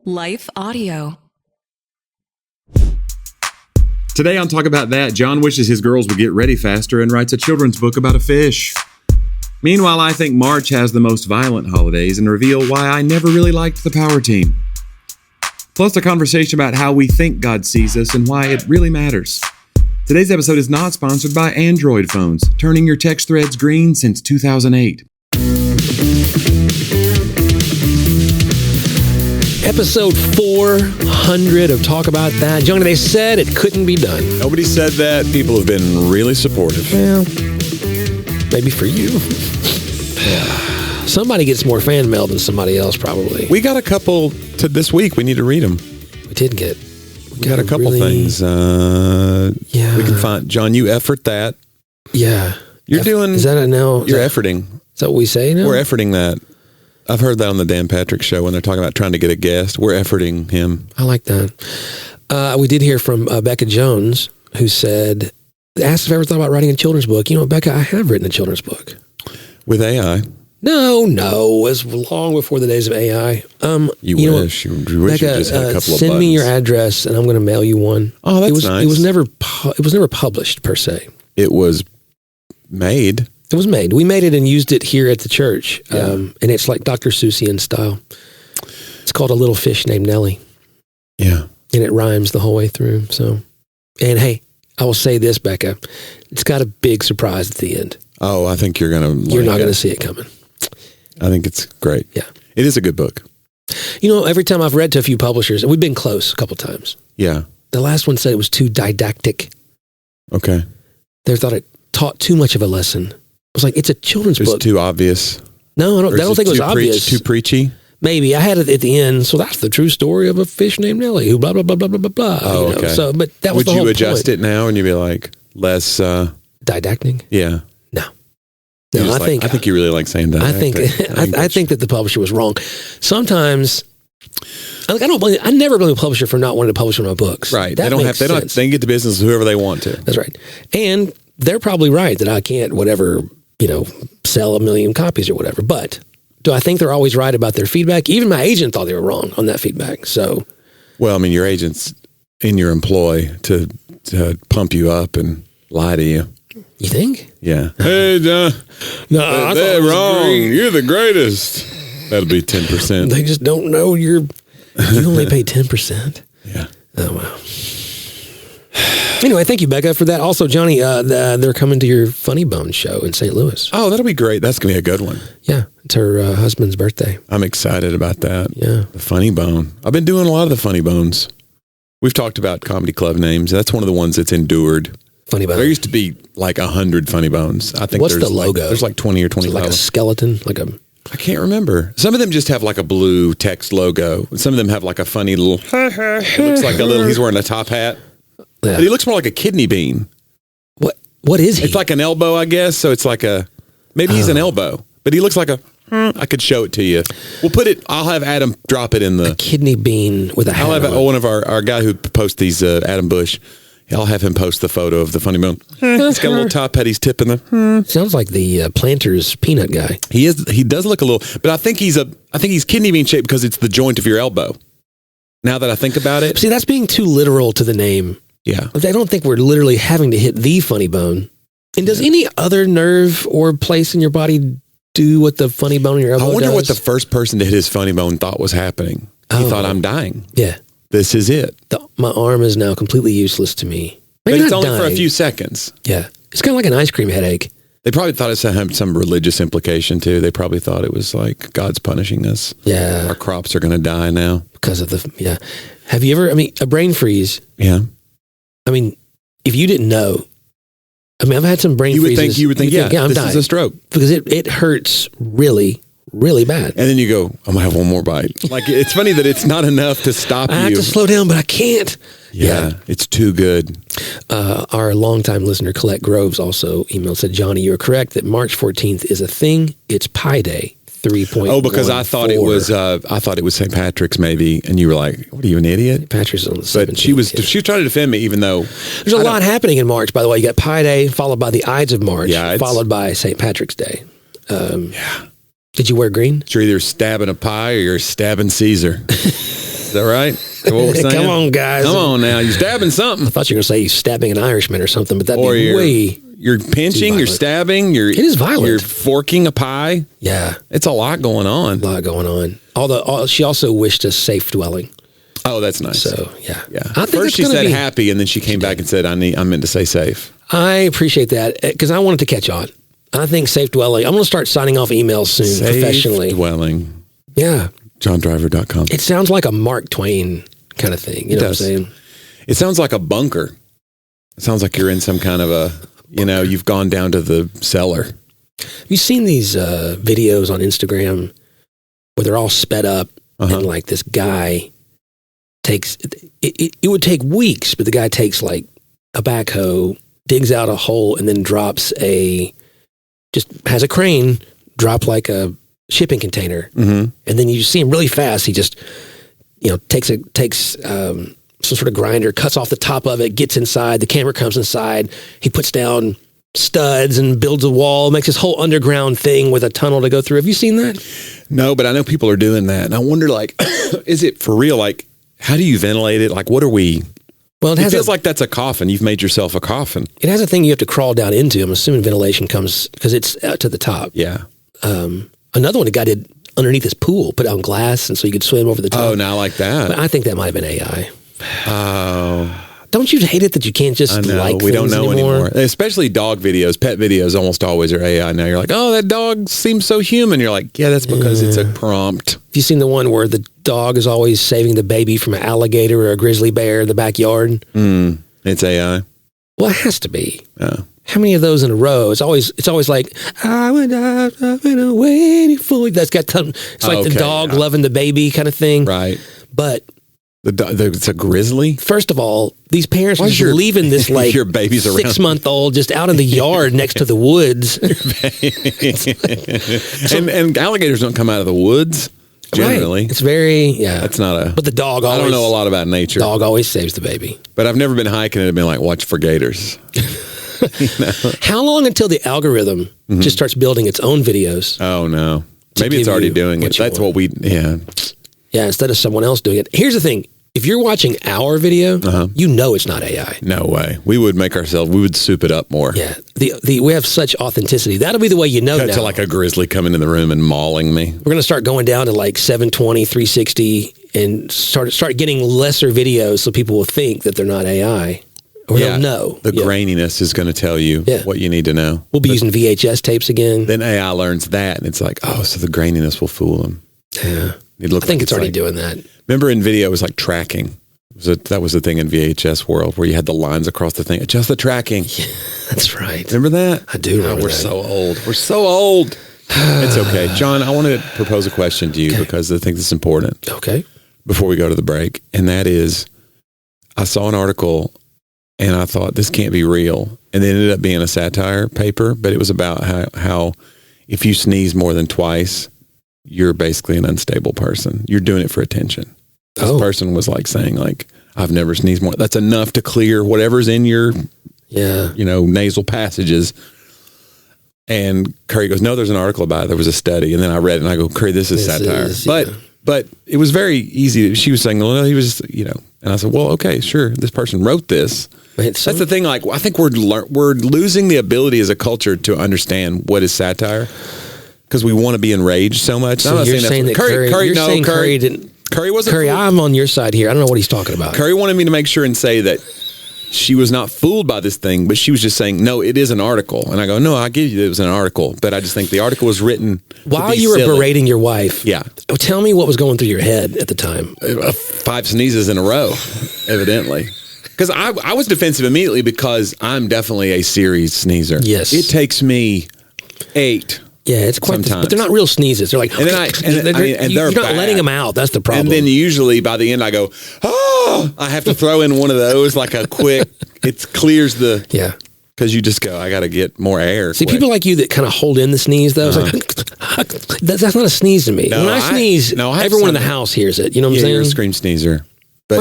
Life Audio. Today on Talk About That, John wishes his girls would get ready faster and writes a children's book about a fish. Meanwhile, I think March has the most violent holidays and reveal why I never really liked the Power Team. Plus a conversation about how we think God sees us and why it really matters. Today's episode is not sponsored by Android phones, turning your text threads green since 2008. Episode 400 of Talk About That. Jonnie, they said it couldn't be done. Nobody said that. People have been really supportive. Well, maybe for you. Somebody gets more fan mail than somebody else, probably. We got a couple to this week. We need to read them. We did get. We got a couple things. Yeah. We can find. John, you effort that. Yeah. You're doing. Is that a now? You're efforting. Is that what we say now? We're efforting that. I've heard that on the Dan Patrick Show when they're talking about trying to get a guest. We're efforting him. I like that. We did hear from Becca Jones, who said, asked if I ever thought about writing a children's book. You know, Becca, I have written a children's book. With AI? No. It was long before the days of AI. You wish. You wish Becca, you just had a couple of send buttons. me your address, and I'm going to mail you one. Oh, that's nice. It was never published, per se. It was made. It was made. We made it and used it here at the church. Yeah. And it's like Dr. Seussian style. It's called A Little Fish Named Nellie. Yeah. And it rhymes the whole way through. So, and hey, I will say this, Becca. It's got a big surprise at the end. Oh, I think you're going to. You're not going to see it coming. I think it's great. Yeah. It is a good book. You know, every time I've read to a few publishers, and we've been close a couple times. Yeah. The last one said it was too didactic. Okay. They thought it taught too much of a lesson. I was like, it's a children's book. It's too obvious. No, I don't think it was obvious. Too preachy? Maybe. I had it at the end. So that's the true story of a fish named Nellie who blah, blah, blah, blah, blah, blah, blah. Oh, okay. So, but that was the whole point. Would you adjust it now and you'd be like, less... didactic? Yeah. No, I think you really like saying that. I think that the publisher was wrong. Sometimes... I never blame a publisher for not wanting to publish one of my books. Right. That They can get to business with whoever they want to. That's right. And they're probably right that I can't, sell 1 million copies or whatever. But do I think they're always right about their feedback? Even my agent thought they were wrong on that feedback. So, well, I mean, your agent's in your employ to pump you up and lie to you. You think? Yeah. Hey, John. No, they're wrong. You're the greatest. That'll be 10%. They just don't know you only pay 10%. Yeah. Oh, wow. Anyway, thank you, Becca, for that. Also, Jonnie, they're coming to your Funny Bone show in St. Louis. Oh, that'll be great. That's going to be a good one. Yeah, it's her husband's birthday. I'm excited about that. Yeah. The Funny Bone. I've been doing a lot of the Funny Bones. We've talked about comedy club names. That's one of the ones that's endured. Funny Bone. There used to be like 100 Funny Bones. I think What's the logo? There's like 20 or 25. Like a skeleton? I can't remember. Some of them just have like a blue text logo. Some of them have like a funny little, it looks like he's wearing a top hat. Yeah. But he looks more like a kidney bean. What is he? It's like an elbow, I guess. So it's like maybe he's an elbow, but he looks like I could show it to you. I'll have Adam drop it in the. A kidney bean with a hat. I'll have one of our guy who posts these, Adam Bush. I'll have him post the photo of the Funny Bone. He's got a little top hat. He's tipping the. Sounds like the Planters peanut guy. He is. He does look a little, but I think he's kidney bean shaped because it's the joint of your elbow. Now that I think about it, see, that's being too literal to the name. Yeah, I don't think we're literally having to hit the funny bone. And does any other nerve or place in your body do what the funny bone in your elbow does? I wonder what the first person to hit his funny bone thought was happening. He thought, I'm dying. Yeah. This is it. My arm is now completely useless to me. Maybe but it's only dying. for a few seconds. Yeah. It's kind of like an ice cream headache. They probably thought it had some religious implication, too. They probably thought it was like God's punishing us. Yeah. Our crops are going to die now. Because of Have you ever, a brain freeze? Yeah. If you didn't know, I've had some brain freezes. You would think, I'm dying. This is a stroke. Because it hurts really, really bad. And then you go, I'm going to have one more bite. Like, it's funny that it's not enough to stop you. I have to slow down, but I can't. Yeah, it's too good. Our longtime listener, Colette Groves, also emailed, said, Jonnie, you're correct that March 14th is a thing. It's Pi Day. 3.14. Oh, because I thought it was St. Patrick's maybe, and you were like, "What are you, an idiot?" St. Patrick's on the 17th. But she was trying to defend me, even though there's a lot happening in March. By the way, you got Pi Day, followed by the Ides of March, followed by St. Patrick's Day. Yeah. Did you wear green? You're either stabbing a pie or you're stabbing Caesar. that right? Is that what we're saying? Come on, guys. Come on now. You're stabbing something. I thought you were going to say you're stabbing an Irishman or something, but that'd Or be way... You're pinching, you're stabbing, It is violent. You're forking a pie. Yeah. It's a lot going on. A lot going on. Although she also wished us safe dwelling. Oh, that's nice. So, yeah. Yeah. I think First she said happy, and then she came back and said, I meant to say safe. I appreciate that because I wanted to catch on. I think safe dwelling. I'm going to start signing off emails soon professionally. Safe dwelling. Yeah. JohnDriver.com. It sounds like a Mark Twain kind of thing. You know what I'm saying? It sounds like a bunker. It sounds like you're in some kind of a, you've gone down to the cellar. Have you seen these videos on Instagram where they're all sped up and like this guy takes, it would take weeks, but the guy takes like a backhoe, digs out a hole, and then has a crane drop like a shipping container. Mm-hmm. And then you see him really fast. He just, takes some sort of grinder, cuts off the top of it, gets inside. The camera comes inside. He puts down studs and builds a wall, makes this whole underground thing with a tunnel to go through. Have you seen that? No, but I know people are doing that. And I wonder, like, is it for real? Like, how do you ventilate it? Like, what are we... Well, it feels like that's a coffin. You've made yourself a coffin. It has a thing you have to crawl down into. I'm assuming ventilation comes because it's to the top. Yeah. Another one, the guy did underneath his pool, put down glass, and so you could swim over the top. Oh, now like that. But I think that might have been AI. Oh. Don't you hate it that you can't just like we don't know anymore? Especially dog videos, pet videos almost always are AI now. You're like, oh, that dog seems so human. You're like, yeah, that's because it's a prompt. Have you seen the one where the dog is always saving the baby from an alligator or a grizzly bear in the backyard? It's AI. Well, it has to be. Oh. How many of those in a row? It's always like, I've been waiting for you. That's got it's like the dog loving the baby kind of thing. Right. But it's a grizzly? First of all, these parents are just leaving this like your baby's 6-month-old just out in the yard next to the woods. and alligators don't come out of the woods generally. Right. It's very, That's not a... But the dog always... I don't know a lot about nature. Dog always saves the baby. But I've never been hiking and been like, watch for gators. How long until the algorithm just starts building its own videos? Oh, no. Maybe it's already doing it. That's what we... Yeah. Yeah, instead of someone else doing it. Here's the thing. If you're watching our video, you know it's not AI. No way. We would we would soup it up more. Yeah. We have such authenticity. That'll be the way you know Cut now. to like a grizzly coming in the room and mauling me. We're going to start going down to like 720, 360 and start getting lesser videos so people will think that they're not AI. Or they'll know. The graininess is going to tell you what you need to know. We'll be using VHS tapes again. Then AI learns that and it's like, oh, so the graininess will fool them. Yeah. I think it's already doing that. Remember in video, it was like tracking. That was the thing in VHS world where you had the lines across the thing. Adjust the tracking. Yeah, that's right. Remember that? I do remember We're so old. We're so old. It's okay. John, I want to propose a question to you because I think this is important. Okay. Before we go to the break. And that is, I saw an article and I thought this can't be real. And it ended up being a satire paper, but it was about how if you sneeze more than twice, you're basically an unstable person. You're doing it for attention. This person was like saying like, I've never sneezed more. That's enough to clear whatever's in your, nasal passages. And Curry goes, no, there's an article about it. There was a study. And then I read it and I go, Curry, this is satire. But it was very easy. She was saying, well, no, he was, and I said, well, okay, sure. This person wrote this. That's the thing. Like, I think we're losing the ability as a culture to understand what is satire because we want to be enraged so much. So you're saying that Curry didn't. Curry wasn't. Curry, I'm on your side here. I don't know what he's talking about. Curry wanted me to make sure and say that she was not fooled by this thing, but she was just saying, no, it is an article. And I go, no, I give you it was an article, but I just think the article was written while you were berating your wife. Yeah. Tell me what was going through your head at the time. 5 sneezes in a row, evidently. Because I was defensive immediately because I'm definitely a series sneezer. Yes. It takes me 8. Yeah, it's quite sometimes. But they're not real sneezes. They're like, you're not letting them out. That's the problem. And then usually by the end I go, I have to throw in one of those like a quick, it clears the, because you just go, I got to get more air. See, people like you that kind of hold in the sneeze though, it's like, that's not a sneeze to me. No, when I sneeze, everyone in the house hears it. You know what I'm saying? You're a scream sneezer. But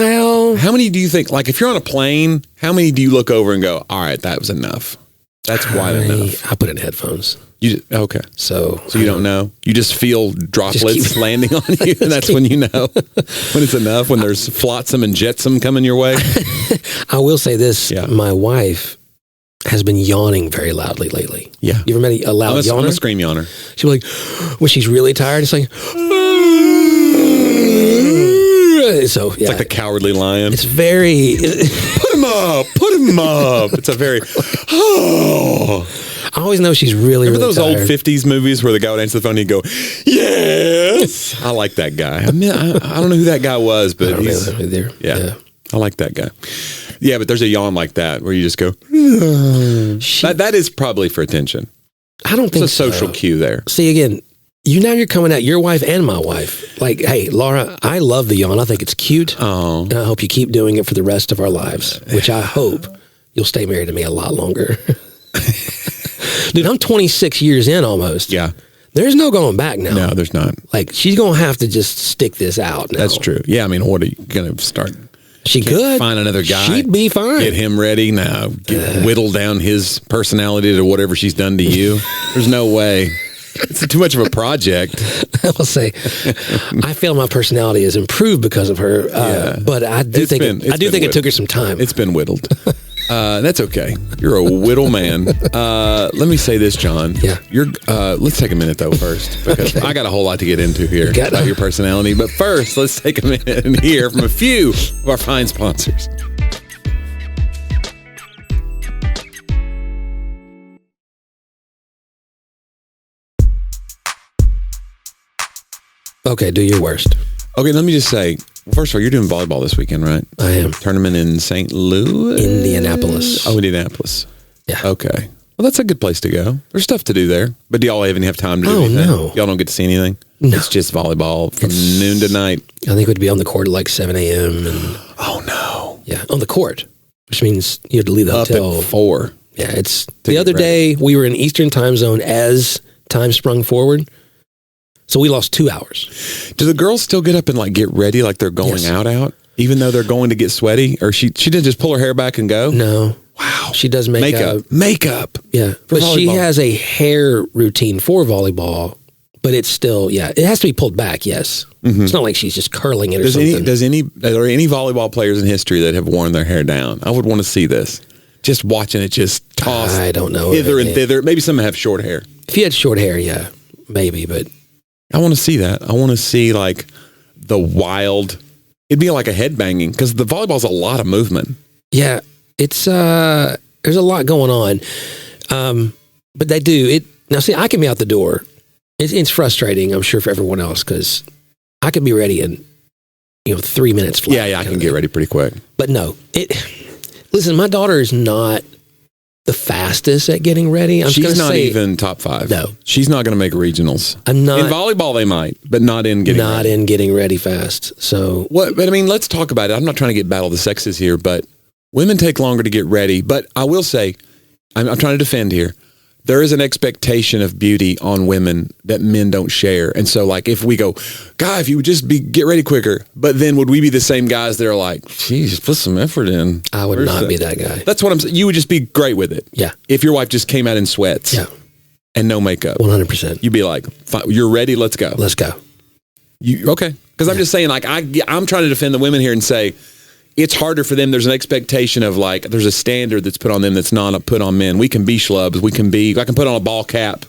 how many do you think, like if you're on a plane, how many do you look over and go, all right, that was enough? That's quite enough. I put in headphones. Okay. So you don't know. You just feel droplets landing on you, and that's when you know when it's enough. When there's flotsam and jetsam coming your way. I will say this: Yeah. my wife has been yawning very loudly lately. Yeah. You ever met a loud yawner? I'm a scream yawner. She's like, when she's really tired, it's like. So yeah, It's like the cowardly lion. it's very. Put him up. Put him up. It's a very. Oh. I always know she's really, Remember really those tired. old 50s movies where the guy would answer the phone and he'd go, yes. I like that guy. I mean, I don't know who that guy was, but I don't he's. know either. Yeah. I like that guy. Yeah, but there's a yawn like that where you just go, that is probably for attention. I don't think It's a social cue there. See, again, you're coming at your wife and my wife. Like, hey, Laura, I love the yawn. I think it's cute. Oh. And I hope you keep doing it for the rest of our lives, which I hope you'll stay married to me a lot longer. Dude, I'm 26 years in almost. Yeah. There's no going back now. No, there's not. Like, she's going to have to just stick this out now. That's true. Yeah, I mean, what are you going to start? She could. Find another guy. She'd be fine. Get him ready now. Whittle down his personality to whatever she's done to you. There's no way. It's too much of a project. I will say, I feel my personality has improved because of her. But I do think it took her some time. It's been whittled. That's okay. You're a whittle man. Let me say this, John. Yeah. Let's take a minute though first, because I got a whole lot to get into here about your personality. But first, let's take a minute and hear from a few of our fine sponsors. Okay, do your worst. Okay, let me just say, first of all, you're doing volleyball this weekend, right? I am. Tournament in St. Louis? Indianapolis. Oh, Indianapolis. Yeah. Okay. Well, that's a good place to go. There's stuff to do there. But do y'all even have time to do anything? No. Y'all don't get to see anything? No. It's just volleyball from noon to night. I think we'd be on the court at like 7 a.m. And Oh, no. yeah, on the court, which means you have to leave the Up hotel. at 4. Yeah, it's To the get other ready. day we were in Eastern time zone as time sprung forward. So we lost 2 hours. Do the girls still get up and like get ready like they're going Yes. out, even though they're going to get sweaty? Or she didn't just pull her hair back and go? No. Wow. She does makeup. Makeup. Yeah. For But she volleyball. has a hair routine for volleyball, but it's still, it has to be pulled back, yes. It's not like she's just curling it or something. Are there any volleyball players in history that have worn their hair down? I would want to see this. Just watching it just toss I don't know. hither and thither. Maybe some have short hair. If you had short hair, yeah, maybe, but I want to see that. I want to see like the wild. It'd be like a head banging because the volleyball's a lot of movement. yeah, it's there's a lot going on. But they do it now. See, I can be out the door. It's frustrating, I'm sure, for everyone else because I could be ready in 3 minutes flat. Yeah, I can get ready pretty quick. But no, listen, my daughter is not the fastest at getting ready. She's not even top 5. No. She's not going to make regionals. I'm not In volleyball, they might, but not in getting ready. in getting ready fast. So But I mean, let's talk about it. I'm not trying to get battle of the sexes here, but women take longer to get ready. But I will say, I'm trying to defend here. There is an expectation of beauty on women that men don't share. And so like if we go, God, if you would just get ready quicker, but then would we be the same guys that are like, geez, put some effort in? I would not be that guy. That's what I'm saying. You would just be great with it. Yeah. If your wife just came out in sweats and no makeup, 100%. you'd be like, fine, you're ready, let's go. Let's go. Okay. Because I'm just saying, like, I'm trying to defend the women here and say, it's harder for them. There's an expectation of like, there's a standard that's put on them that's not put on men. We can be schlubs. I can put on a ball cap.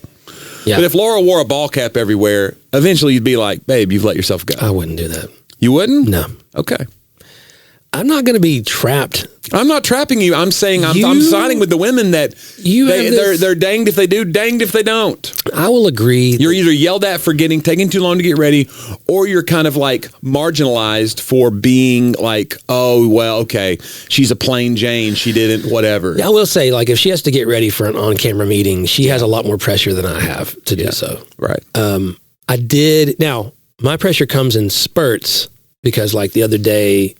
Yeah. But if Laura wore a ball cap everywhere, eventually you'd be like, babe, you've let yourself go. I wouldn't do that. You wouldn't? No. Okay. I'm not going to be trapped. I'm not trapping you. I'm saying I'm siding with the women that they're danged if they do, danged if they don't. I will agree. You're either yelled at for taking too long to get ready, or you're kind of like marginalized for being like, oh, well, okay, she's a plain Jane. She didn't, whatever. I will say, like, if she has to get ready for an on-camera meeting, she has a lot more pressure than I have to do so. Right. I did. Now, my pressure comes in spurts because, like, the other day,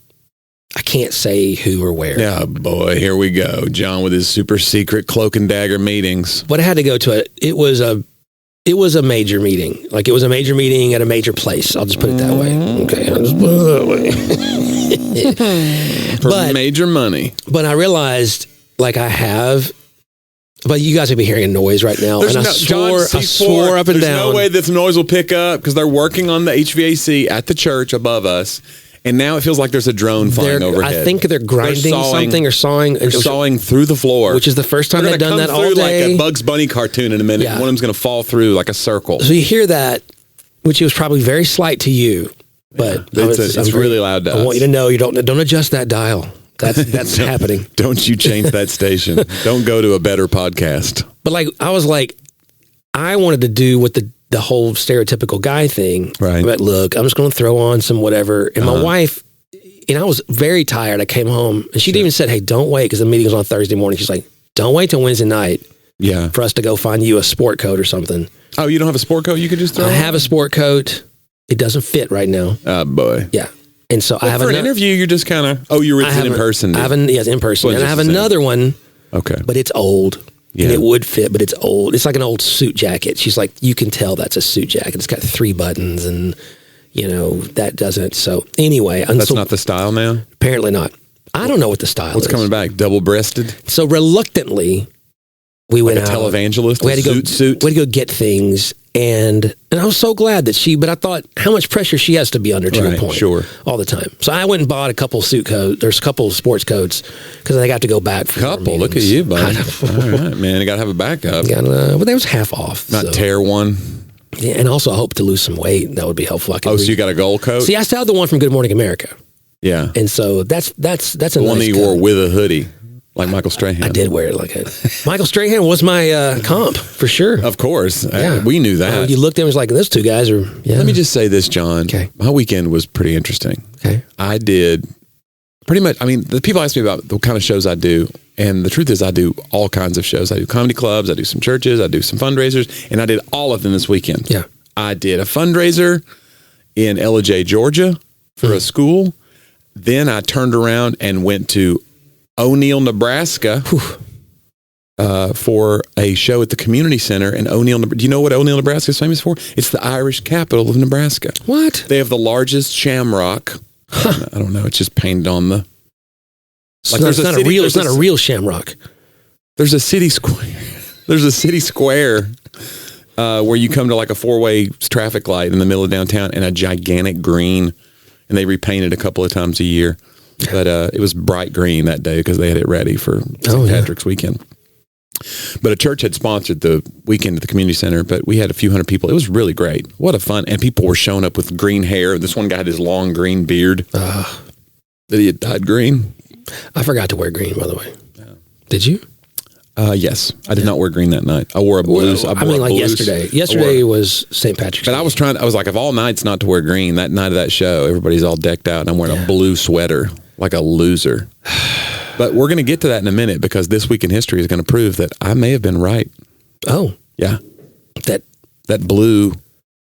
I can't say who or where. Yeah, boy, here we go. John with his super secret cloak and dagger meetings. But I had to go to it. It was a major meeting. Like, it was a major meeting at a major place. I'll just put it that way. Okay, I'll just put it that way. For major money. But I realized, like, I have But you guys will be hearing a noise right now. There's and no, I John, swore up and there's down. no way this noise will pick up because they're working on the HVAC at the church above us. And now it feels like there's a drone flying overhead. I think they're grinding something or sawing. They're sawing through the floor. Which is the first time they've done that all day. Like a Bugs Bunny cartoon in a minute. Yeah. One of them's going to fall through like a circle. So you hear that, which was probably very slight to you. But it's really loud to us. I want you to know you don't adjust that dial. That's happening. Don't you change that station. Don't go to a better podcast. But I was like, I wanted to do what the whole stereotypical guy thing. Right. But look, I'm just going to throw on some whatever. And my wife, and I was very tired. I came home and she'd even said, hey, don't wait, because the meeting was on Thursday morning. She's like, don't wait till Wednesday night for us to go find you a sport coat or something. Oh, you don't have a sport coat you could just throw on? I have a sport coat. It doesn't fit right now. Oh, boy. Yeah. And so I have for an interview, you're just kind of, you were in person. Yes, in person. And I have another one. Okay. But it's old. Yeah. And it would fit, but it's old. It's like an old suit jacket. She's like, you can tell that's a suit jacket. It's got 3 buttons and, that doesn't. So anyway. That's not the style now? Apparently not. I don't know what the style is. What's coming back? Double-breasted? So reluctantly, we went out. Televangelist? We had to go get things. And I was so glad that but I thought how much pressure she has to be under, to your point. Sure. All the time. So I went and bought a couple suit coats. There's a couple sports coats because I got to go back for couple. Look at you, buddy. All right, man. You got to have a backup. But they was half off. Not tear one. Yeah, and also I hope to lose some weight. That would be helpful. So you got a gold coat? See, I still have the one from Good Morning America. Yeah. And so that's a the one that you wore with a hoodie. Like Michael Strahan. I did wear it like it. Michael Strahan was my comp, for sure. Of course. We knew that. You looked at him and was like, those two guys are... Yeah. Let me just say this, John. Okay. My weekend was pretty interesting. Okay. I did pretty much... the people ask me about the kind of shows I do, and the truth is I do all kinds of shows. I do comedy clubs, I do some churches, I do some fundraisers, and I did all of them this weekend. Yeah. I did a fundraiser in Ellijay, Georgia for a school. Then I turned around and went to O'Neill, Nebraska, for a show at the community center in O'Neill. Do you know what O'Neill, Nebraska is famous for? It's the Irish capital of Nebraska. What? They have the largest shamrock. I don't know. It's just painted on the. It's not a real shamrock. There's a city square. There's a city square where you come to like a 4-way traffic light in the middle of downtown and a gigantic green, and they repaint it a couple of times a year. But it was bright green that day because they had it ready for St. Patrick's weekend. But a church had sponsored the weekend at the community center, but we had a few hundred people. It was really great. What a fun. And people were showing up with green hair. This one guy had his long green beard that he had dyed green. I forgot to wear green, by the way. Yeah. Did you? Yes. I did not wear green that night. I wore a blue. Yesterday. Yesterday was St. Patrick's Day. But I was like, of all nights not to wear green, that night of that show, everybody's all decked out, and I'm wearing a blue sweater like a loser. But we're going to get to that in a minute because this week in history is going to prove that I may have been right. Oh. Yeah. That blue,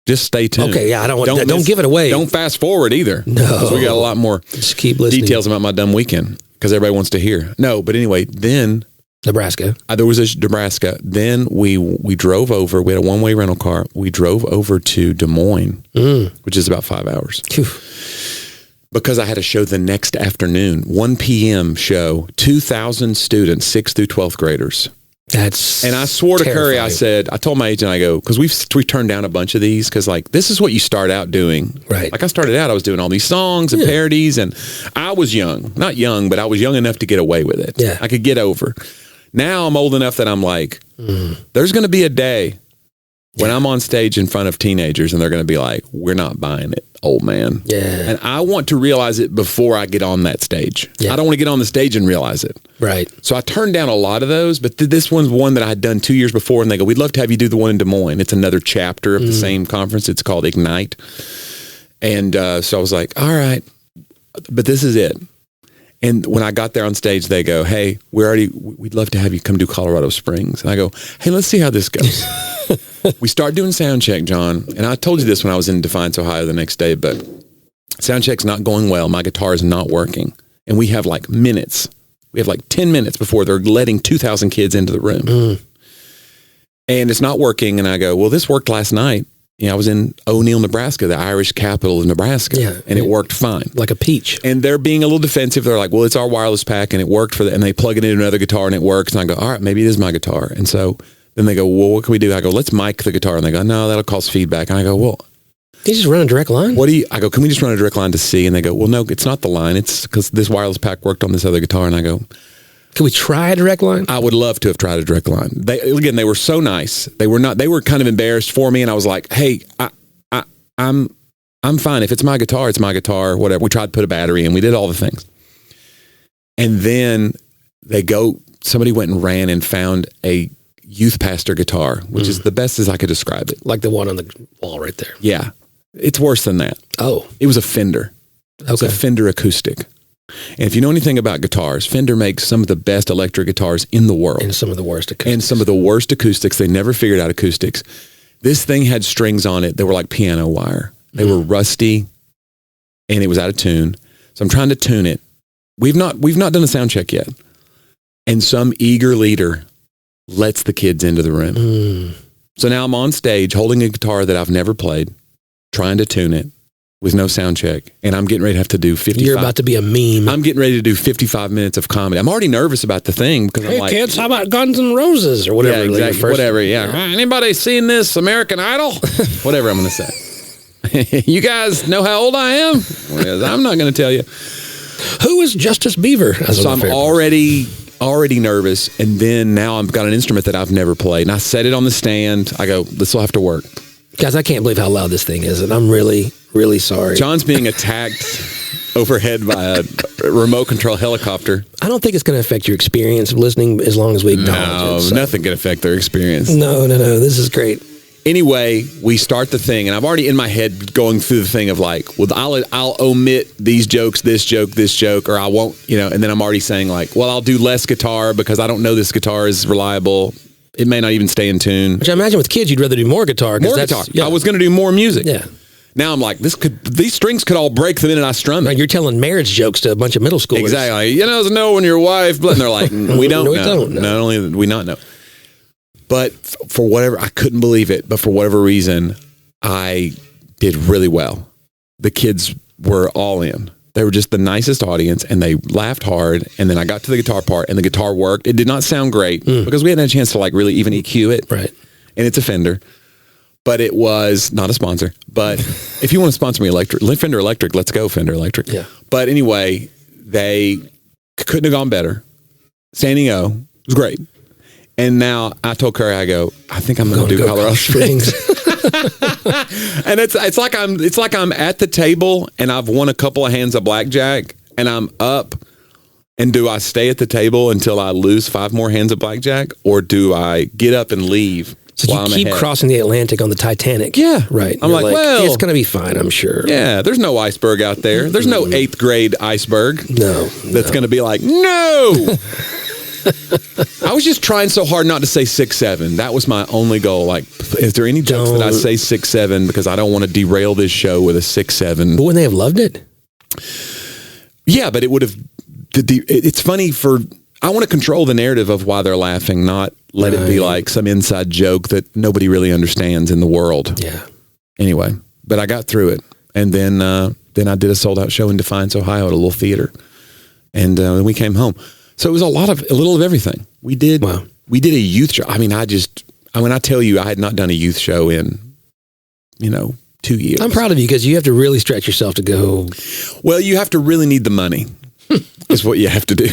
just stay tuned. Okay, yeah, don't give it away. Don't fast forward either. No. We got a lot more just keep listening. Details about my dumb weekend because everybody wants to hear. No, but anyway, then... Nebraska. There was a Nebraska. Then we drove over. We had a one-way rental car. We drove over to Des Moines, which is about 5 hours. Phew. Because I had a show the next afternoon, 1 p.m. show, 2,000 students, 6th through 12th graders. And I swore to Curry, I told my agent, I go, because we turned down a bunch of these, because this is what you start out doing. Right. Like I started out, I was doing all these songs and parodies, and I was young. Not young, but I was young enough to get away with it. Yeah. I could get over. Now I'm old enough that I'm like, there's going to be a day when I'm on stage in front of teenagers and they're going to be like, we're not buying it, old man. Yeah. And I want to realize it before I get on that stage. Yeah. I don't want to get on the stage and realize it. Right. So I turned down a lot of those, but this one's one that I had done 2 years before, and they go, we'd love to have you do the one in Des Moines. It's another chapter of the same conference. It's called Ignite. And so I was like, all right, but this is it. And when I got there on stage, they go, hey, we'd love to have you come do Colorado Springs. And I go, hey, let's see how this goes. We start doing sound check, John. And I told you this when I was in Defiance, Ohio the next day, but sound check's not going well. My guitar is not working. And we have like minutes. We have like 10 minutes before they're letting 2,000 kids into the room. And it's not working. And I go, well, this worked last night. I was in O'Neill, Nebraska, the Irish capital of Nebraska, and it worked fine. Like a peach. And they're being a little defensive. They're like, well, it's our wireless pack, and it worked for them. And they plug it into another guitar, and it works. And I go, all right, maybe it is my guitar. And so then they go, well, what can we do? I go, let's mic the guitar. And they go, no, that'll cause feedback. And I go, well, you just run a direct line? I go, can we just run a direct line to C? And they go, well, no, it's not the line. It's because this wireless pack worked on this other guitar. And I go, can we try a direct line? I would love to have tried a direct line. They were so nice. They were kind of embarrassed for me. And I was like, hey, I'm fine. If it's my guitar, it's my guitar, whatever. We tried to put a battery in. We did all the things. And then somebody went and ran and found a youth pastor guitar, which is the best as I could describe it. Like the one on the wall right there. Yeah. It's worse than that. Oh. It was a Fender. Okay. It's a Fender acoustic. And if you know anything about guitars, Fender makes some of the best electric guitars in the world. And some of the worst acoustics. And some of the worst acoustics. They never figured out acoustics. This thing had strings on it that were like piano wire. They were rusty, and it was out of tune. So I'm trying to tune it. We've not done a sound check yet. And some eager leader lets the kids into the room. So now I'm on stage holding a guitar that I've never played, trying to tune it with no sound check. And I'm getting ready to have to do 55. You're about to be a meme. I'm getting ready to do 55 minutes of comedy. I'm already nervous about the thing because I'm like, kids, how about Guns N' Roses or whatever? Yeah, exactly. Whatever, yeah. Anybody seen this American Idol? Whatever I'm going to say. You guys know how old I am? Well, I'm not going to tell you. Who is Justice Beaver? So I'm already nervous, and then now I've got an instrument that I've never played, and I set it on the stand. I go, this will have to work. Guys, I can't believe how loud this thing is, and I'm really, really sorry. John's being attacked overhead by a remote control helicopter. I don't think it's going to affect your experience of listening as long as we acknowledge it. So. Nothing can affect their experience. No. This is great. Anyway, we start the thing, and I'm already in my head going through the thing of like, well, I'll omit these jokes, this joke, or I won't, and then I'm already saying like, well, I'll do less guitar because I don't know this guitar is reliable. It may not even stay in tune. Which I imagine with kids, you'd rather do more guitar. More guitar. Yeah. I was going to do more music. Yeah. Now I'm like, these strings could all break the minute I strum it. Right, you're telling marriage jokes to a bunch of middle schoolers. Exactly. Know when your wife, and they're like, we don't know. Not only did we not know. But for whatever, I couldn't believe it, but for whatever reason, I did really well. The kids were all in. They were just the nicest audience, and they laughed hard, and then I got to the guitar part, and the guitar worked. It did not sound great, because we hadn't had a chance to like really even EQ it. Right. And it's a Fender, but it was not a sponsor. But if you want to sponsor me, Fender Electric, let's go Fender Electric. Yeah. But anyway, they couldn't have gone better. Standing O was great. And now I told Curry, I go, I think I'm going to do Colorado Springs. And it's like I'm at the table and I've won a couple of hands of blackjack and I'm up. And do I stay at the table until I lose 5 more hands of blackjack, or do I get up and leave? So you keep crossing the Atlantic on the Titanic. Yeah. Right. I'm like, well, it's going to be fine, I'm sure. Yeah. There's no iceberg out there. There's no 8th grade iceberg. No. That's going to be like, no. I was just trying so hard not to say 6'7". That was my only goal. Like, is there any jokes that I say 6'7", because I don't want to derail this show with a 6'7"? But wouldn't they have loved it? Yeah, but it would have. It's funny I want to control the narrative of why they're laughing, not let it be like some inside joke that nobody really understands in the world. Yeah. Anyway, but I got through it, and then I did a sold out show in Defiance, Ohio, at a little theater, and then we came home. So it was a little of everything. We did a youth show. I mean, when I tell you I had not done a youth show in, 2 years. I'm proud of you because you have to really stretch yourself to go. Well, you have to really need the money. Is what you have to do.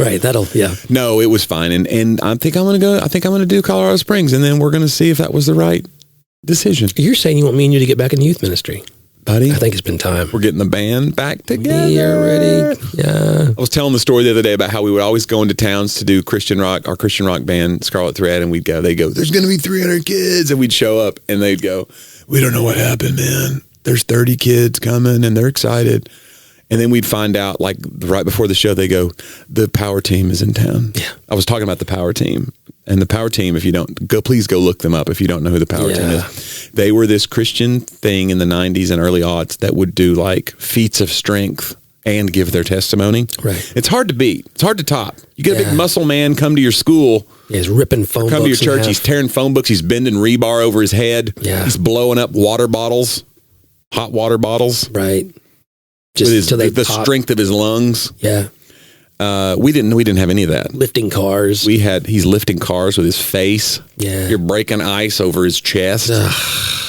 Right. Yeah. No, it was fine. And I think I'm going to do Colorado Springs, and then we're going to see if that was the right decision. You're saying you want me and you to get back in youth ministry. Buddy, I think it's been time. We're getting the band back together. You're ready. Yeah. I was telling the story the other day about how we would always go into towns to do Christian rock, our Christian rock band, Scarlet Thread, and they'd go, there's going to be 300 kids. And we'd show up and they'd go, we don't know what happened, man. There's 30 kids coming and they're excited. And then we'd find out, like, right before the show, they go, the power team is in town. Yeah. I was talking about the power team. And the power team, if you don't, please go look them up if you don't know who the power team is. They were this Christian thing in the 90s and early aughts that would do, like, feats of strength and give their testimony. Right. It's hard to beat. It's hard to top. You get a Yeah. big muscle man come to your school. Yeah, he's ripping phone books. Come to your in church. half. He's tearing phone books. He's bending rebar over his head. Yeah. He's blowing up water bottles, hot water bottles, Right. with Just till they the pop. strength of his lungs. Yeah. We didn't have any of that. Lifting cars. He's lifting cars with his face. Yeah. You're breaking ice over his chest,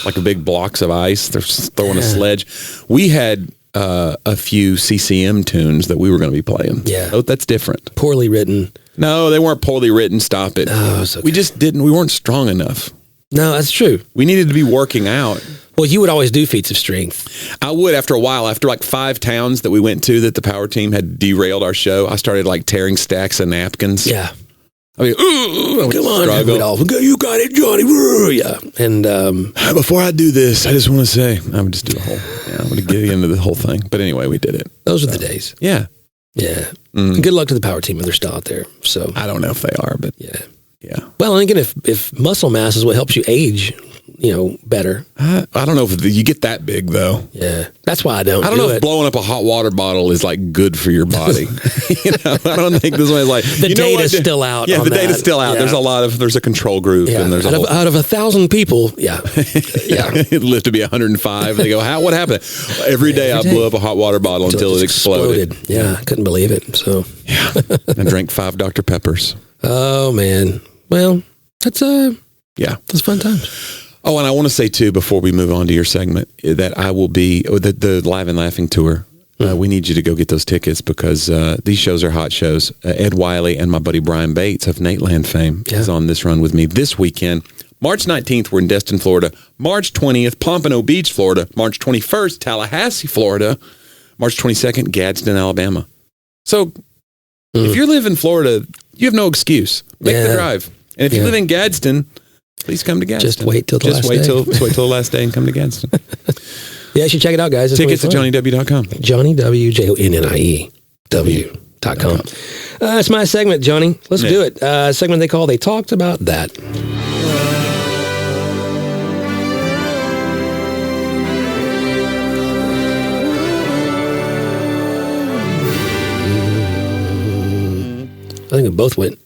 like a big blocks of ice. They're throwing a sledge. We had a few CCM tunes that we were going to be playing. Yeah. Oh, that's different. Poorly written. No, they weren't poorly written. Stop it. Oh, it's okay. We just didn't. We weren't strong enough. No, that's true. We needed to be working out. Well, you would always do feats of strength. I would after a while. After like 5 towns that we went to that the power team had derailed our show, I started like tearing stacks of napkins. Yeah. I mean, Come on. struggle. You got it, Johnny. Yeah. And Before I do this, I just want to say, I would just do the whole, I'm going to get into the whole thing. But anyway, we did it. those are the days. Yeah. Yeah. Good luck to the power team if they're still out there. So, I don't know if they are, but yeah. Well, and again, if muscle mass is what helps you age, better. I don't know if you get that big though. Yeah. That's why I don't I don't know it. if blowing up a hot water bottle is like good for your body. I don't think this one is like The data's still out. Yeah, on the data's that. still out. Yeah. There's a control group, Yeah. and there's out of 1,000 people, yeah. it lived to be 105. They go, what happened? Every day I blew up a hot water bottle until it exploded. Yeah, I couldn't believe it. So, Yeah, and drank 5 Dr. Peppers. oh man. Well, that's fun times. Oh, and I want to say too, before we move on to your segment, that I will be the Live and Laughing tour. We need you to go get those tickets because these shows are hot shows. Ed Wiley and my buddy Brian Bates of Nateland fame is on this run with me this weekend. March 19th, we're in Destin, Florida. March 20th, Pompano Beach, Florida. March 21st, Tallahassee, Florida. March 22nd, Gadsden, Alabama. So if you live in Florida, you have no excuse. Make the drive. And if you live in Gadsden, please come to Gadsden. Just wait till the last day. Just wait till the last day and come to Gadsden. Yeah, you should check it out, guys. Tickets at JonnieW.com. Johnny W, JonnieW.com. It's my segment, Johnny. Let's do it. Segment they call They Talked About That. I think we both went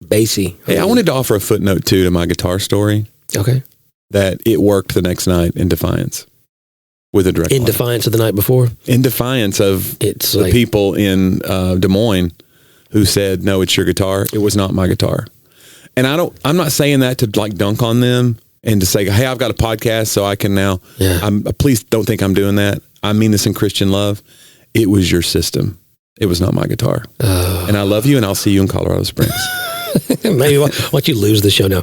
bassy. Hey, I wanted to offer a footnote too to my guitar story. Okay. That it worked the next night in defiance with a direct line. Defiance of the night before? In defiance of It's the people in Des Moines who said, no, it's your guitar. It was not my guitar. And I'm not saying that to like dunk on them and to say, hey, I've got a podcast so I can now, please don't think I'm doing that. I mean this in Christian love. It was your system. It was not my guitar. And I love you and I'll see you in Colorado Springs. Maybe why don't you lose the show now?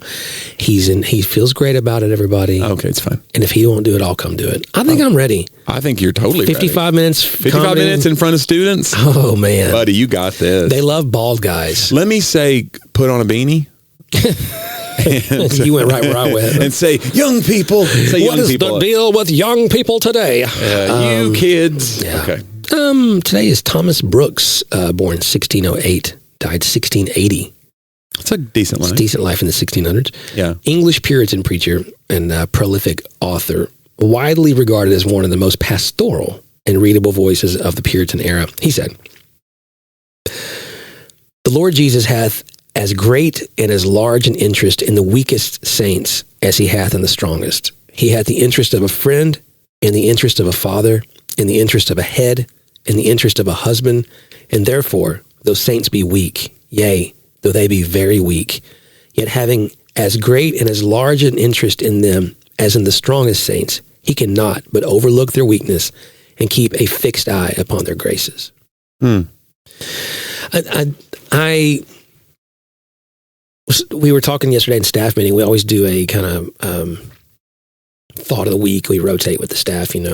He feels great about it, everybody. Okay, it's fine. And if he won't do it, I'll come do it. I think I'm ready. I think you're totally 55 ready. minutes. 55 minutes in front of students? Oh, man. Buddy, you got this. They love bald guys. Let me say, put on a beanie. You went right where I went. And say, young people. Say What young is people. the deal with young people today? You kids. Yeah. Okay. Today is Thomas Brooks, born 1608, died 1680. It's a decent life. Decent life in the 1600s. Yeah. English Puritan preacher and prolific author, widely regarded as one of the most pastoral and readable voices of the Puritan era. He said, "The Lord Jesus hath as great and as large an interest in the weakest saints as he hath in the strongest. He hath the interest of a friend, and the interest of a father, and the interest of a head, and the interest of a husband, and therefore, though saints be weak, yea, though they be very weak, yet having as great and as large an interest in them as in the strongest saints, he cannot but overlook their weakness and keep a fixed eye upon their graces." We were talking yesterday in staff meeting. We always do a kind of thought of the week. We rotate with the staff, and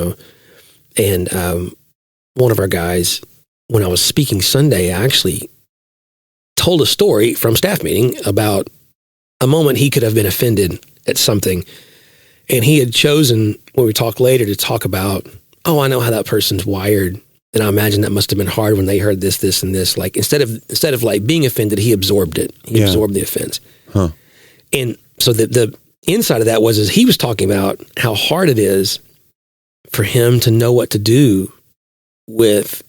one of our guys, when I was speaking Sunday, actually told a story from staff meeting about a moment he could have been offended at something. And he had chosen, when we talk later, to talk about, oh, I know how that person's wired. And I imagine that must have been hard when they heard this, this, and this. Like, instead of like being offended, he absorbed it. He absorbed the offense. Huh. And so the inside of that is he was talking about how hard it is for him to know what to do with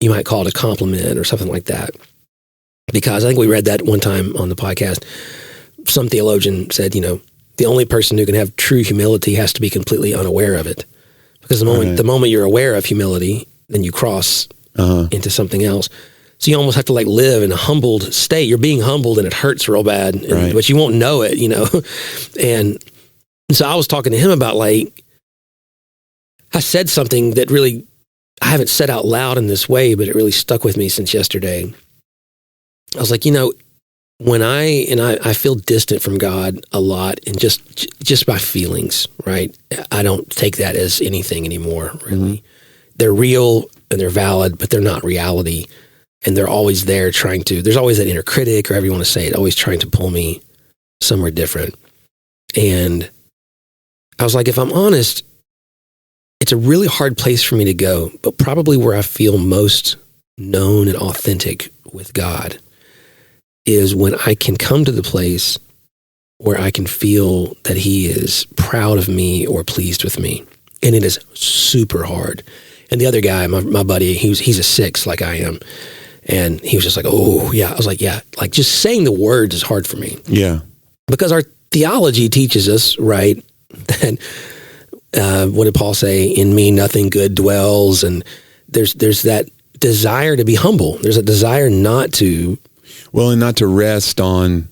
you might call it a compliment or something like that. Because I think we read that one time on the podcast. Some theologian said, the only person who can have true humility has to be completely unaware of it. Because the moment you're aware of humility, then you cross into something else. So you almost have to live in a humbled state. You're being humbled and it hurts real bad, but you won't know it, And so I was talking to him about I said something that really, I haven't said out loud in this way, but it really stuck with me since yesterday. I was like, when I feel distant from God a lot, and just by feelings, right? I don't take that as anything anymore, really. Mm-hmm. They're real and they're valid, but they're not reality. And they're always there there's always that inner critic, or however you want to say it, always trying to pull me somewhere different. And I was like, if I'm honest, it's a really hard place for me to go, but probably where I feel most known and authentic with God is when I can come to the place where I can feel that he is proud of me or pleased with me. And it is super hard. And the other guy, my buddy, he's a 6 like I am. And he was just like, oh, yeah. I was like, yeah. Just saying the words is hard for me. Yeah. Because our theology teaches us, right, that, what did Paul say? In me, nothing good dwells. And there's that desire to be humble. There's a desire not to. Well, and not to rest on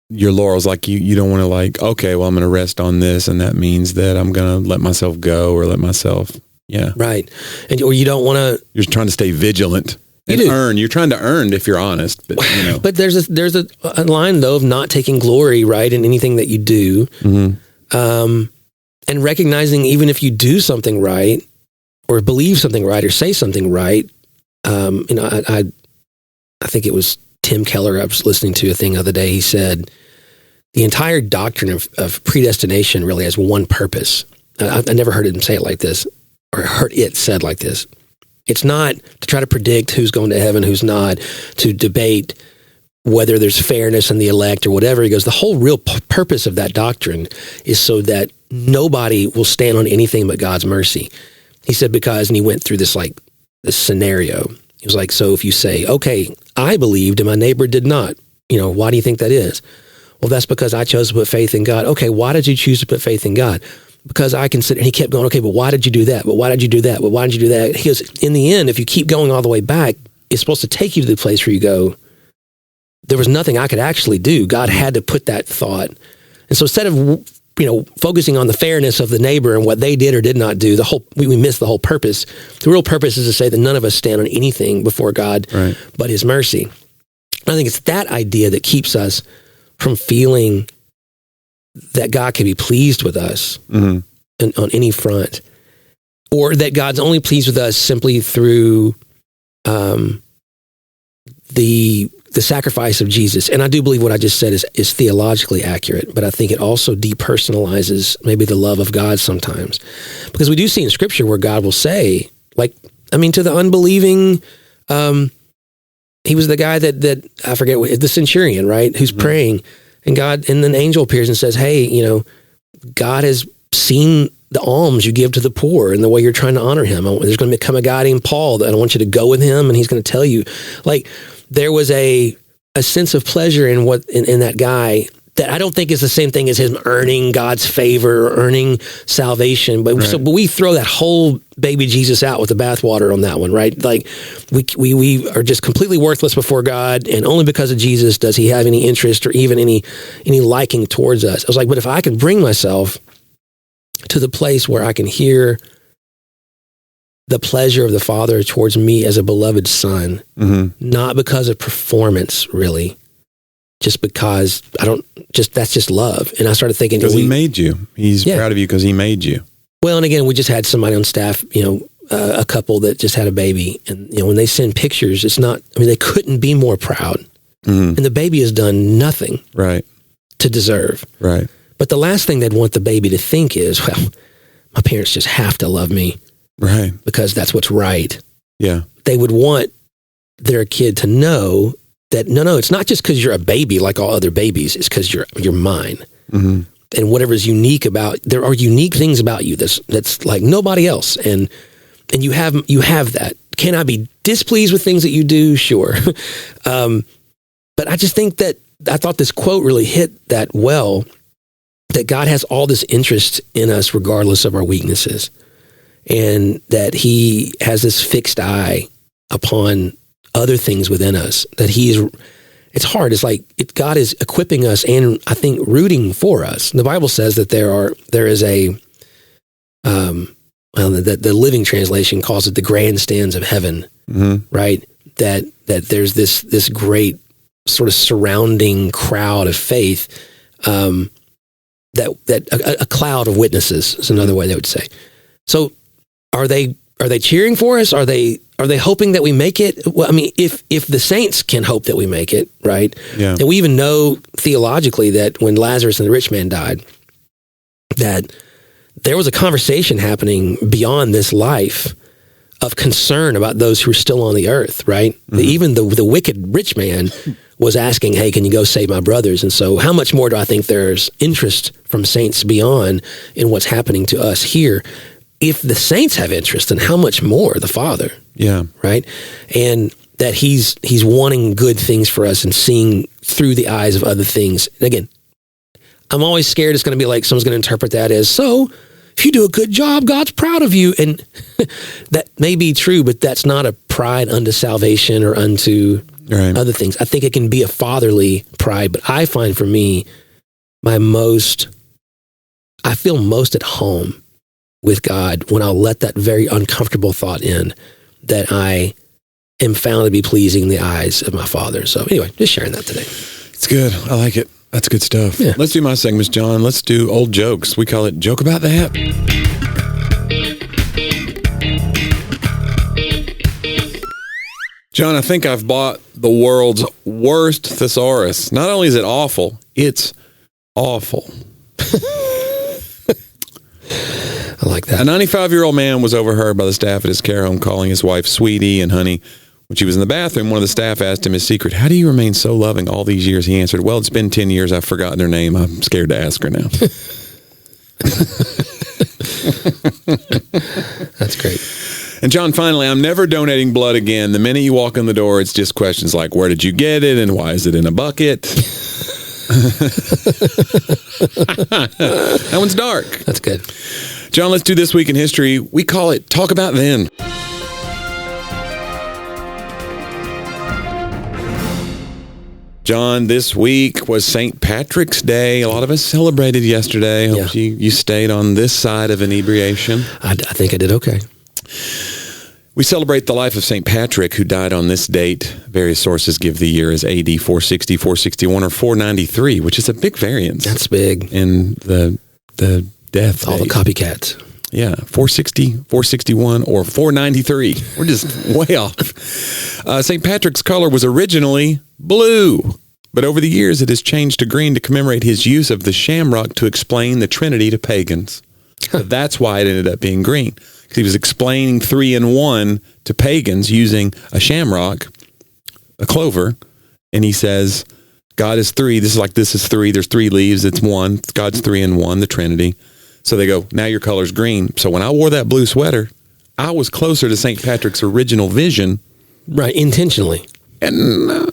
your laurels. You don't want to okay, well, I'm going to rest on this. And that means that I'm going to let myself go or let myself. Yeah. Right. Or you don't want to. You're trying to stay vigilant. And earn. You're trying to earn if you're honest. But, but there's a line, though, of not taking glory, right, in anything that you do. Mm-hmm. And recognizing even if you do something right or believe something right or say something right. I think it was Tim Keller. I was listening to a thing the other day. He said the entire doctrine of predestination really has one purpose. I never heard him say it like this, or heard it said like this. It's not to try to predict who's going to heaven, who's not, to debate whether there's fairness in the elect or whatever. He goes, the whole real purpose of that doctrine is so that nobody will stand on anything but God's mercy. He said, and he went through this scenario. He was like, so if you say, okay, I believed and my neighbor did not, why do you think that is? Well, that's because I chose to put faith in God. Okay, why did you choose to put faith in God? Because I consider, and he kept going, okay, but why did you do that? But why did you do that? But why did you do that? He goes, in the end, if you keep going all the way back, it's supposed to take you to the place where you go, there was nothing I could actually do. God had to put that thought. And so instead of, focusing on the fairness of the neighbor and what they did or did not do, we missed the whole purpose. The real purpose is to say that none of us stand on anything before God, right, but his mercy. I think it's that idea that keeps us from feeling that God can be pleased with us, mm-hmm, on any front, or that God's only pleased with us simply through the sacrifice of Jesus. And I do believe what I just said is theologically accurate, but I think it also depersonalizes maybe the love of God sometimes. Because we do see in Scripture where God will say, to the unbelieving, he was the guy that I forget, the centurion, right, who's, mm-hmm, praying, and then an angel appears and says, hey, God has seen the alms you give to the poor and the way you're trying to honor him. There's going to become a guy named Paul that I want you to go with him, and he's going to tell you. There was a sense of pleasure in that guy that I don't think is the same thing as him earning God's favor or earning salvation. But, right, but we throw that whole baby Jesus out with the bathwater on that one, right? We are just completely worthless before God, and only because of Jesus does he have any interest or even any liking towards us. I was like, but if I could bring myself to the place where I can hear the pleasure of the Father towards me as a beloved son, mm-hmm, not because of performance, really, just because that's just love. And I started thinking, because he made you. He's proud of you because he made you. Well, and again, we just had somebody on staff, a couple that just had a baby, and when they send pictures, it's not. They couldn't be more proud, mm-hmm, and the baby has done nothing, right, to deserve, right. But the last thing they'd want the baby to think is, well, my parents just have to love me. Right. Because that's what's right. Yeah. They would want their kid to know that, no, it's not just because you're a baby like all other babies. It's because you're mine. Mm-hmm. And whatever's unique there are unique things about you that's like nobody else. And And you have that. Can I be displeased with things that you do? Sure. But I just think that I thought this quote really hit that well, that God has all this interest in us regardless of our weaknesses, and that he has this fixed eye upon other things within us, that it's hard. It's like God is equipping us and I think rooting for us. The Bible says that there is a, the Living Translation calls it the grandstands of heaven, right? That there's this great sort of surrounding crowd of faith, that a cloud of witnesses is another way they would say. So are they cheering for us? Are they hoping that we make it? Well, I mean, if the saints can hope that we make it, right? Yeah. And we even know theologically that when Lazarus and the rich man died, that there was a conversation happening beyond this life of concern about those who are still on the earth, right? Mm-hmm. Even the wicked rich man was asking, hey, can you go save my brothers? And so how much more do I think there's interest from saints beyond in what's happening to us here? If the saints have interest, then how much more the Father? Yeah. Right? And that he's wanting good things for us and seeing through the eyes of other things. And again, I'm always scared it's going to be like someone's going to interpret that as, so if you do a good job, God's proud of you. And that may be true, but that's not a pride unto salvation or unto other things. I think it can be a fatherly pride, but I find for me, I feel most at home with God when I'll let that very uncomfortable thought in, that I am found to be pleasing in the eyes of my Father. So anyway, just sharing that today. It's good. I like it. That's good stuff. Yeah. Let's do my segments, John. Let's do old jokes. We call it Joke About That. John, I think I've bought the world's worst thesaurus. Not only is it awful, it's awful. I like that. A 95-year-old man was overheard by the staff at his care home calling his wife sweetie and honey. When she was in the bathroom, one of the staff asked him his secret. How do you remain so loving all these years? He answered, well, it's been 10 years. I've forgotten her name. I'm scared to ask her now. That's great. And John, finally, I'm never donating blood again. The minute you walk in the door, it's just questions like, where did you get it? And why is it in a bucket? That one's dark. That's good. John, let's do This Week in History. We call it Talk About Then. John, this week was St. Patrick's Day. A lot of us celebrated yesterday. Hope you stayed on this side of inebriation. I think I did okay. We celebrate the life of St. Patrick, who died on this date. Various sources give the year as AD 460, 461, or 493, which is a big variance. That's big. In the death All date. the copycats. Yeah, 460, 461, or 493. We're just way off. St. Patrick's color was originally blue, but over the years it has changed to green to commemorate his use of the shamrock to explain the Trinity to pagans. So that's why it ended up being green. Because he was explaining 3 in 1 to pagans using a shamrock, a clover, and he says, God is 3. This is 3. There's 3 leaves. It's 1. God's 3 in 1, the Trinity. So they go, now your color's green. So when I wore that blue sweater, I was closer to St. Patrick's original vision. Right, intentionally. And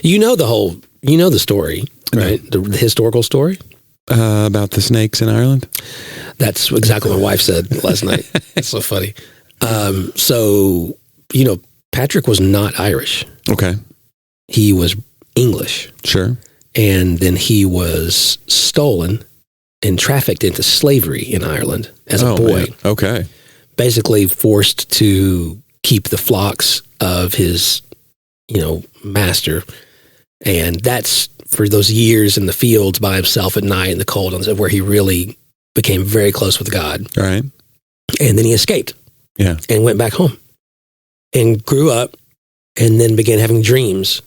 you know the story, right? The historical story? About the snakes in Ireland? That's exactly what my wife said last night. It's so funny. So, Patrick was not Irish. Okay. He was English. Sure. And then he was stolen and trafficked into slavery in Ireland as a boy. Man. Okay. Basically forced to keep the flocks of his, master. And that's for those years in the fields by himself at night in the cold, where he really became very close with God. All right. And then he escaped. Yeah. And went back home and grew up and then began having dreams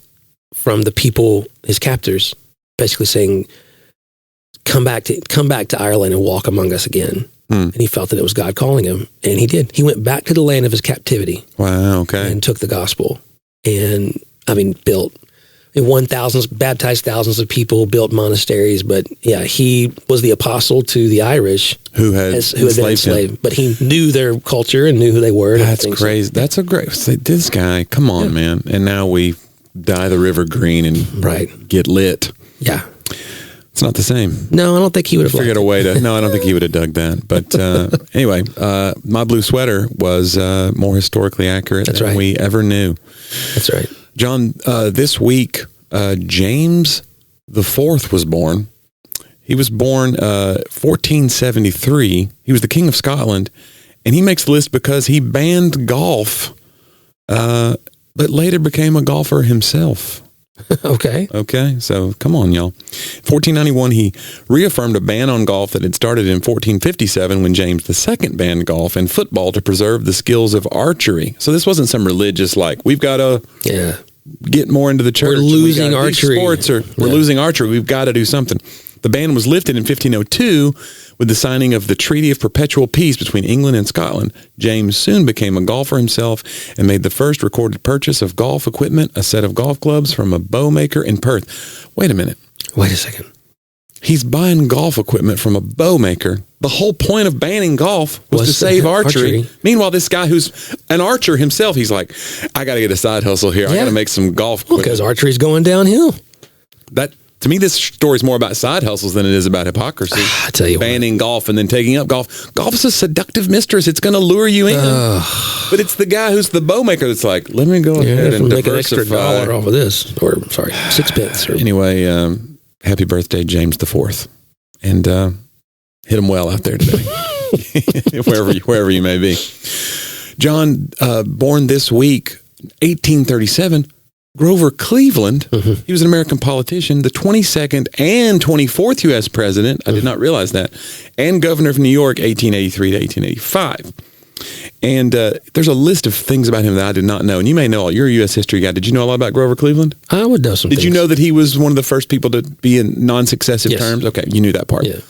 from the people, his captors, basically saying, come back to Ireland and walk among us again. And he felt that it was God calling him. And he did. He went back to the land of his captivity. Wow. Okay. And took the gospel and, built He won thousands, baptized thousands of people, built monasteries. But yeah, he was the apostle to the Irish who had been enslaved. him. But he knew their culture and knew who they were. That's crazy. So. That's a great. This guy, come on, man. And now we dye the river green and get lit. Yeah. It's not the same. No, I don't think he would have figured a way to. No, I don't think he would have dug that. But anyway, My Blue Sweater was more historically accurate than we ever knew. That's right. John, this week, James the IV was born. He was born 1473. He was the King of Scotland, and he makes the list because he banned golf, but later became a golfer himself. Okay, so come on, y'all. 1491, he reaffirmed a ban on golf that had started in 1457 when James II banned golf and football to preserve the skills of archery. So this wasn't some religious, like, we've got to get more into the church. We're losing archery. We're losing archery. We've got to do something. The ban was lifted in 1502 with the signing of the Treaty of Perpetual Peace between England and Scotland. James soon became a golfer himself and made the first recorded purchase of golf equipment, a set of golf clubs from a bow maker in Perth. Wait a minute. Wait a second. He's buying golf equipment from a bow maker. The whole point of banning golf was to save archery. Meanwhile, this guy who's an archer himself, he's like, I got to get a side hustle here. I got to make some golf equipment. Because archery's going downhill. To me, this story is more about side hustles than it is about hypocrisy. I tell you banning golf and then taking up golf. Golf is a seductive mistress. It's going to lure you in. But it's the guy who's the bow maker that's like, let me go ahead and make diversify. an extra $1 off of this. Or, sorry, 6 pence. Anyway, happy birthday, James IV. And hit him well out there today. wherever you may be. John, born this week, 1837, Grover Cleveland. He was an American politician, the 22nd and 24th U.S. president. I did not realize that. And governor of New York, 1883 to 1885. And there's a list of things about him that I did not know. And you may know all. You're a U.S. history guy. Did you know a lot about Grover Cleveland? I would know some things. Did you know that he was one of the first people to be in non-successive terms? Okay, you knew that part. Yeah.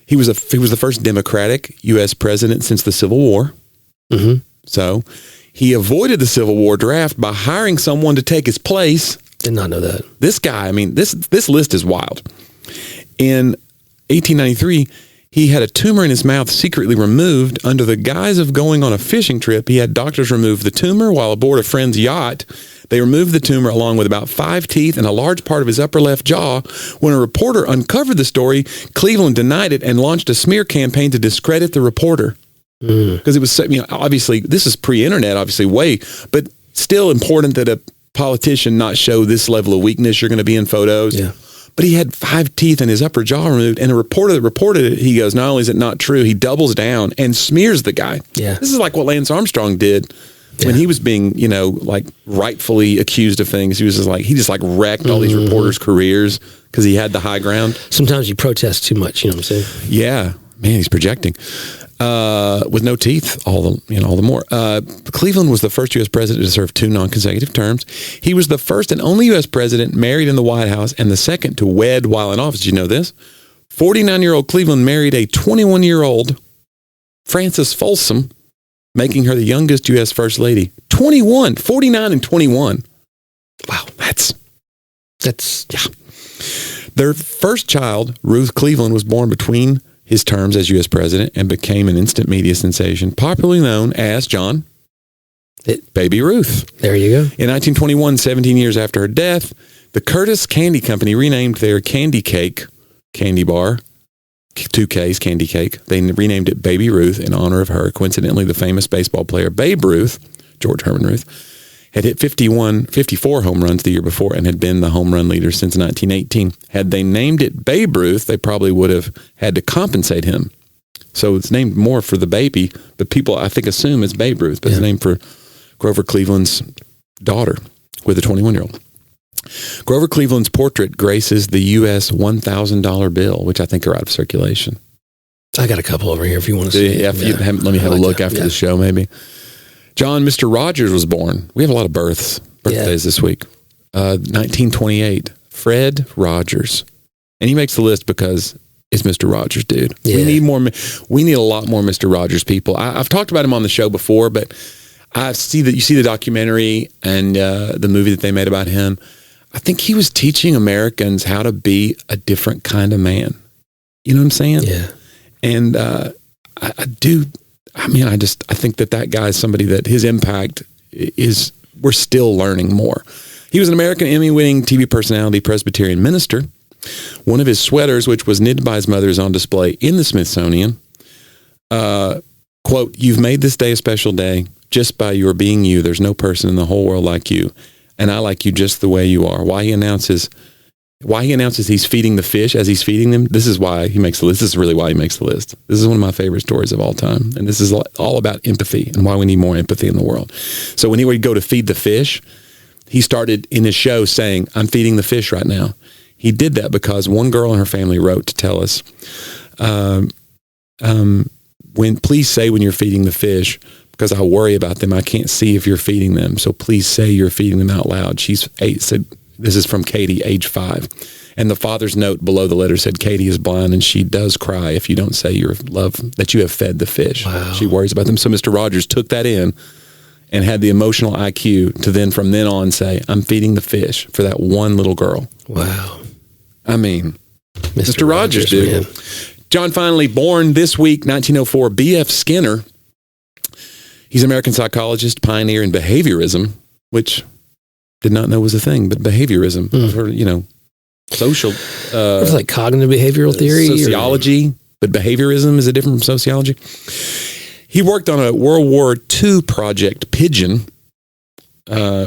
He was the first Democratic U.S. president since the Civil War. So he avoided the Civil War draft by hiring someone to take his place. Did not know that. This guy, I mean, this list is wild. In 1893, he had a tumor in his mouth secretly removed. Under the guise of going on a fishing trip, he had doctors remove the tumor while aboard a friend's yacht. They removed the tumor along with about 5 teeth and a large part of his upper left jaw. When a reporter uncovered the story, Cleveland denied it and launched a smear campaign to discredit the reporter. Because it was, obviously, this is pre-internet, obviously, but still important that a politician not show this level of weakness. You're going to be in photos. Yeah. But he had 5 teeth and his upper jaw removed, and a reporter that reported it, he goes, not only is it not true, he doubles down and smears the guy. Yeah. This is like what Lance Armstrong did when he was being, rightfully accused of things. He just wrecked all these reporters' careers because he had the high ground. Sometimes you protest too much, you know what I'm saying? Yeah. Man, he's projecting. With no teeth, all the more. Cleveland was the first U.S. president to serve 2 non-consecutive terms. He was the first and only U.S. president married in the White House and the second to wed while in office. Did you know this? 49-year-old Cleveland married a 21-year-old Frances Folsom, making her the youngest U.S. First Lady. 49 and 21. Wow, that's yeah. Their first child, Ruth Cleveland, was born between his terms as U.S. president and became an instant media sensation, popularly known as, John, Baby Ruth. There you go. In 1921, 17 years after her death, the Curtis Candy Company renamed their candy bar, 2 Ks, candy cake. They renamed it Baby Ruth in honor of her. Coincidentally, the famous baseball player Babe Ruth, George Herman Ruth, had hit 54 home runs the year before and had been the home run leader since 1918. Had they named it Babe Ruth, they probably would have had to compensate him. So it's named more for the baby, but people, I think, assume it's Babe Ruth, but it's named for Grover Cleveland's daughter with a 21-year-old. Grover Cleveland's portrait graces the U.S. $1,000 bill, which I think are out of circulation. I got a couple over here if you want to see. Let me have a look after the show, maybe. John, Mr. Rogers was born. We have a lot of birthdays this week. 1928, Fred Rogers. And he makes the list because it's Mr. Rogers, dude. Yeah. We need a lot more Mr. Rogers people. I've talked about him on the show before, but you see the documentary and the movie that they made about him. I think he was teaching Americans how to be a different kind of man. You know what I'm saying? Yeah. And I think that guy is somebody that his impact is, we're still learning more. He was an American Emmy-winning TV personality, Presbyterian minister. One of his sweaters, which was knitted by his mother, is on display in the Smithsonian. Quote, "You've made this day a special day just by your being you. There's no person in the whole world like you. And I like you just the way you are." Why he announces he's feeding the fish as he's feeding them. This is why he makes the list. This is really why he makes the list. This is one of my favorite stories of all time. And this is all about empathy and why we need more empathy in the world. So when he would go to feed the fish, he started in his show saying, "I'm feeding the fish right now." He did that because one girl in her family wrote to tell us, please say when you're feeding the fish, because I worry about them. I can't see if you're feeding them. So please say you're feeding them out loud. She's 8, said, this is from Katie, age 5. And the father's note below the letter said, "Katie is blind and she does cry if you don't say your love, that you have fed the fish." Wow. She worries about them. So Mr. Rogers took that in and had the emotional IQ to then from then on say, "I'm feeding the fish for that one little girl." Wow. I mean, Mr. Rogers, dude. Man. John, finally born this week, 1904, B.F. Skinner. He's an American psychologist, pioneer in behaviorism, which did not know was a thing, but behaviorism, I've heard, social. It's like cognitive behavioral theory. Sociology, but behaviorism is different from sociology. He worked on a World War II project, Pigeon,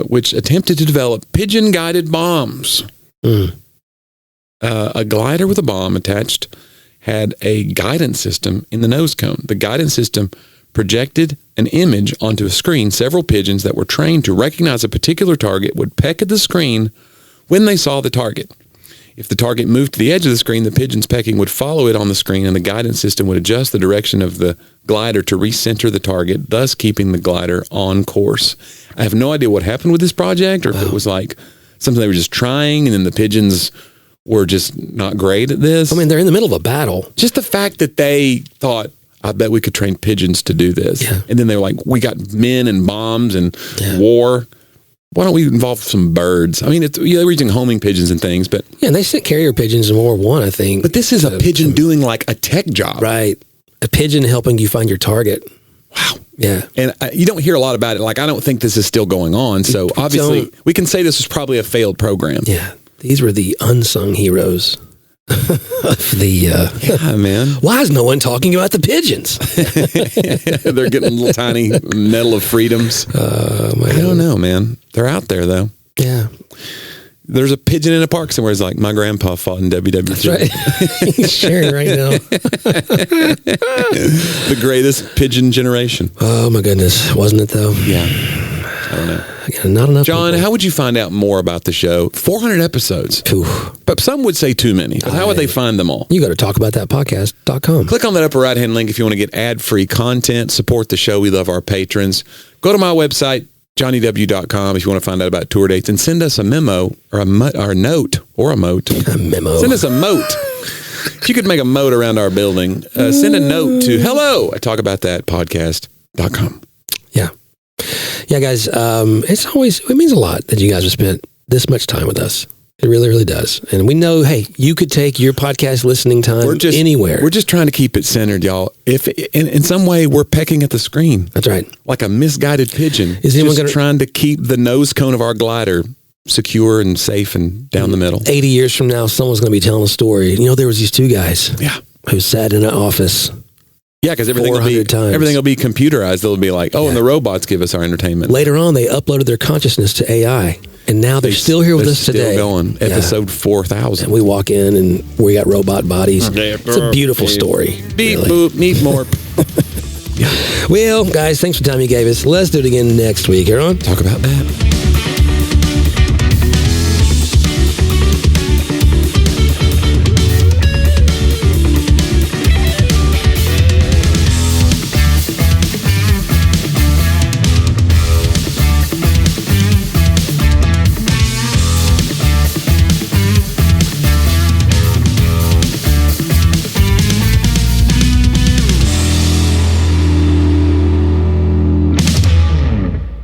which attempted to develop pigeon-guided bombs. A glider with a bomb attached had a guidance system in the nose cone. The guidance system projected an image onto a screen. Several pigeons that were trained to recognize a particular target would peck at the screen when they saw the target. If the target moved to the edge of the screen, the pigeons pecking would follow it on the screen, and the guidance system would adjust the direction of the glider to recenter the target, thus keeping the glider on course. I have no idea what happened with this project, or if it was like something they were just trying, and then the pigeons were just not great at this. I mean, they're in the middle of a battle. Just the fact that they thought, I bet we could train pigeons to do this. Yeah. And then they were like, we got men and bombs and war. Why don't we involve some birds? I mean, they were using homing pigeons and things, but... Yeah, and they sent carrier pigeons in World War I, I think. But this is a pigeon doing like a tech job. Right. A pigeon helping you find your target. Wow. Yeah. And you don't hear a lot about it. Like, I don't think this is still going on. So obviously, we can say this was probably a failed program. Yeah. These were the unsung heroes of the... yeah, man. Why is no one talking about the pigeons? They're getting little tiny Medal of Freedoms. I don't know, man. They're out there, though. Yeah. There's a pigeon in a park somewhere. It's like, my grandpa fought in WWF. That's right. He's sharing right now. The greatest pigeon generation. Oh, my goodness. Wasn't it, though? Yeah. I don't know. Yeah, not enough. John, people. how would you find out more about the show? 400 episodes. Oof. But some would say too many. But how would they find them all? You go to talkaboutthatpodcast.com. Click on that upper right-hand link if you want to get ad-free content, support the show. We love our patrons. Go to my website, johnnyw.com, if you want to find out about tour dates, and send us a memo or a note or a mote. A memo. Send us a mote. If you could make a moat around our building, send a note to hello@talkaboutthatpodcast.com. Yeah. Yeah, guys, it means a lot that you guys have spent this much time with us. It really, really does. And we know, hey, you could take your podcast listening time anywhere. We're just trying to keep it centered, y'all. If in some way we're pecking at the screen. That's right. Like a misguided pigeon. Is anyone trying to keep the nose cone of our glider secure and safe and down the middle? 80 years from now, someone's going to be telling a story. You know, there was these two guys who sat in an office. Yeah, because everything will be computerized. They'll be like, and the robots give us our entertainment. Later on, they uploaded their consciousness to AI, and now they're still here with us today. Still going. Episode 4,000. And we walk in, and we got robot bodies. It's a beautiful story. Beep, boop, need more. Well, guys, thanks for the time you gave us. Let's do it again next week. Aaron? Talk about that.